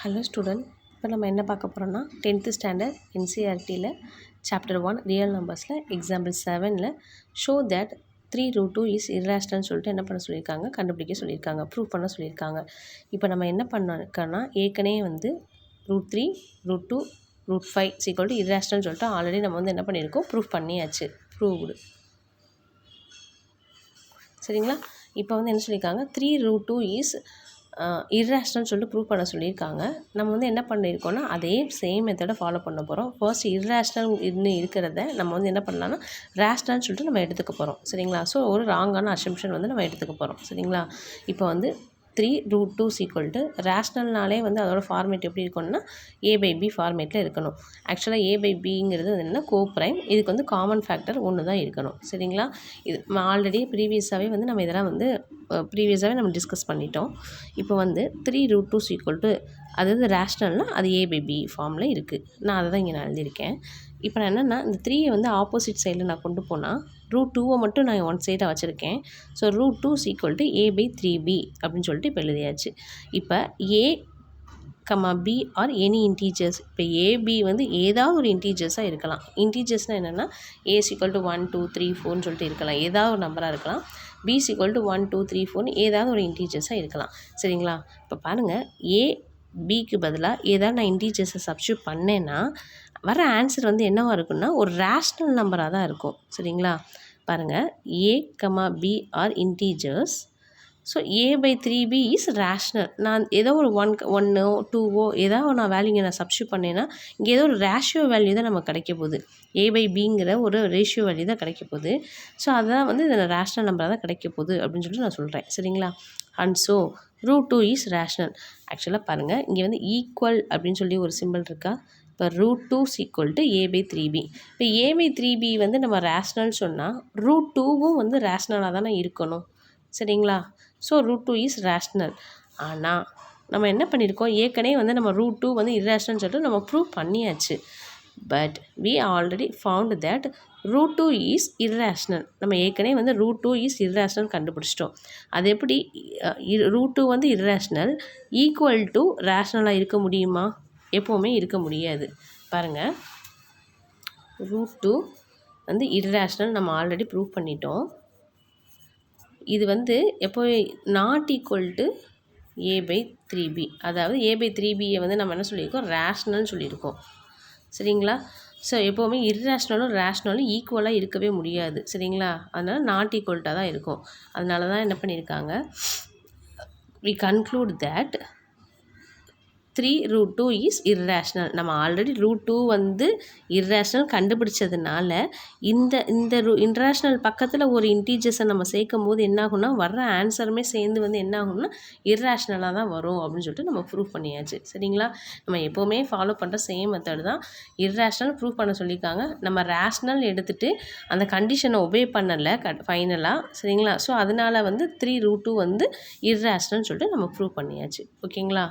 Hello student, இப்போ நம்ம என்ன பார்க்க போகிறோம்னா 10th ஸ்டாண்டர்ட் என்சிஆர்டியில் சாப்டர் 1 ரியல் நம்பர்ஸில் எக்ஸாம்பிள் 7ல் ஷோ தட் 3√2 இஸ் இர்ரேஷனல்னு சொல்லிட்டு என்ன பண்ண சொல்லியிருக்காங்க, கண்டுபிடிக்க சொல்லியிருக்காங்க, ப்ரூவ் பண்ண சொல்லியிருக்காங்க. இப்போ நம்ம என்ன பண்ணோம்னா ஏற்கனவே வந்து √3, √2, √5 இர்ரேஷனல்னு சொல்லிட்டு ஆல்ரெடி நம்ம வந்து என்ன பண்ணியிருக்கோம், ப்ரூவ் பண்ணியாச்சு, ப்ரூவ்டு. சரிங்களா? இப்போ வந்து என்ன சொல்லியிருக்காங்க, 3√2 இஸ் இர்ரேஷனல்னு சொல்லிட்டு ப்ரூவ் பண்ண சொல்லியிருக்காங்க. நம்ம வந்து என்ன பண்ணியிருக்கோம்னா அதே சேம் மெத்தடை ஃபாலோ பண்ண போகிறோம். ஃபர்ஸ்ட் இர்ரேஷனல் இன்னும் இருக்கிறத நம்ம வந்து என்ன பண்ணலாம்னா ரேஷ்னல்னு சொல்லிட்டு நம்ம எடுத்துக்க போகிறோம். சரிங்களா? ஸோ ஒரு ராங்கான அசம்ப்ஷன் வந்து நம்ம எடுத்துக்க போகிறோம். சரிங்களா? இப்போ வந்து 3√2 ரேஷ்னல்னாலே வந்து அதோட ஃபார்மேட் எப்படி இருக்கணும்னா a/b ஃபார்மேட்டில் இருக்கணும். ஆக்சுவலாக a/bங்கிறது என்னென்னா கோப்ரைம். இதுக்கு வந்து காமன் ஃபேக்டர் ஒன்று தான் இருக்கணும். சரிங்களா? இது ஆல்ரெடி ப்ரீவியஸாகவே வந்து நம்ம இதெல்லாம் வந்து நம்ம டிஸ்கஸ் பண்ணிட்டோம். இப்போ வந்து 3√2 அதாவது ரேஷ்னல்னால் அது a/b ஃபார்மில் இருக்குது. நான் அதை தான் இங்கே நான் எழுதியிருக்கேன். இப்போ நான் என்னென்னா இந்த 3யை வந்து ஆப்போசிட் சைடில் நான் கொண்டு போனால் √2 மட்டும் நான் ஒன் சைடாக வச்சுருக்கேன். ஸோ √2 a/3b அப்படின்னு சொல்லிட்டு இப்போ எழுதியாச்சு. இப்போ a, b or any integers. இப்போ ab வந்து ஏதாவது ஒரு இன்டீஜர்ஸாக இருக்கலாம். இன்டீஜர்ஸ்னால் என்னென்னா a = 1 2 3 4ன்னு சொல்லிட்டு இருக்கலாம், ஏதாவது ஒரு நம்பராக இருக்கலாம். b = 1 2 3 4ன்னு ஏதாவது ஒரு இன்டீஜர்ஸாக இருக்கலாம். சரிங்களா? இப்போ பாருங்கள், a bக்கு பதிலாக ஏதாவது நான் இன்டீஜர்ஸை சப்ஸ்டியூட் பண்ணேன்னா வர ஆன்சர் வந்து என்னவாக இருக்குன்னா ஒரு ரேஷ்னல் நம்பராக தான் இருக்கும். சரிங்களா? பாருங்கள், a, b are integers. So a/3b is rational. நான் ஏதோ ஒரு 1 2 ஏதாவது நான் வேல்யூங்க நான் சப்ஸ்டியூட் பண்ணேன்னா இங்கே ஏதோ ஒரு ரேஷியோ வேல்யூ தான் நமக்கு கிடைக்க போகுது. a/bங்கிற ஒரு ரேஷியோ வேல்யூ தான் கிடைக்க போகுது. ஸோ அதுதான் வந்து இதில் ரேஷ்னல் நம்பராக தான் கிடைக்க போகுது அப்படின்னு சொல்லிட்டு நான் சொல்கிறேன். சரிங்களா? And so √2 is rational. ஆக்சுவலாக பாருங்கள், இங்கே வந்து ஈக்குவல் அப்படின்னு சொல்லி ஒரு சிம்பிள் இருக்கா. இப்போ √2 a/3b. இப்போ a/3b வந்து நம்ம ரேஷ்னல் சொன்னால் √2வும் வந்து ரேஷ்னலாக தானே இருக்கணும். சரிங்களா? So √2 is rational. ஆனால் நம்ம என்ன பண்ணியிருக்கோம், ஏற்கனவே வந்து நம்ம √2 வந்து இர்ரேஷ்னல்னு சொல்லிட்டு நம்ம ப்ரூவ் பண்ணியாச்சு. But we already found that √2 is irrational. நம்ம ஏற்கனவே வந்து √2 is irrational கண்டுபிடிச்சிட்டோம். அது எப்படி √2 வந்து irrational ஈக்குவல் டு ரேஷ்னலாக இருக்க முடியுமா? எப்போவுமே இருக்க முடியாது. பாருங்கள், √2 வந்து irrational நம்ம ஆல்ரெடி ப்ரூவ் பண்ணிட்டோம். இது வந்து எப்போ நாட் ஈக்குவல் டு a/3b, அதாவது a/3bயை வந்து நம்ம என்ன சொல்லியிருக்கோம், ரேஷ்னல்னு சொல்லியிருக்கோம். சரிங்களா? ஸோ எப்போவுமே இர்ரேஷ்னலும் ரேஷ்னலும் ஈக்குவலாக இருக்கவே முடியாது. சரிங்களா? அதனால் நாட் ஈக்குவல்ட்டாக தான் இருக்கும். அதனால தான் என்ன பண்ணியிருக்காங்க, we conclude that 3√2 is irrational. நம்ம ஆல்ரெடி √2 வந்து இர்ரேஷ்னல் கண்டுபிடிச்சதுனால இந்த இர்ரேஷ்னல் பக்கத்தில் ஒரு இன்டீஜர்ஸை நம்ம சேர்க்கும் போது என்ன ஆகும்னா வர்ற ஆன்சருமே சேர்ந்து வந்து என்ன ஆகும்னா இர்ரேஷ்னலாக தான் வரும் அப்படின்னு சொல்லிட்டு நம்ம ப்ரூவ் பண்ணியாச்சு. சரிங்களா? நம்ம எப்போவுமே ஃபாலோ பண்ணுற சேம் மெத்தட் தான். இர்ரேஷ்னல் ப்ரூவ் பண்ண சொல்லியிருக்காங்க, நம்ம ரேஷ்னல் எடுத்துகிட்டு அந்த கண்டிஷனை ஒபே பண்ணலை ஃபைனலாக. சரிங்களா? ஸோ அதனால் வந்து 3√2 வந்து இர்ரேஷ்னல்னு சொல்லிட்டு நம்ம ப்ரூவ் பண்ணியாச்சு. ஓகேங்களா?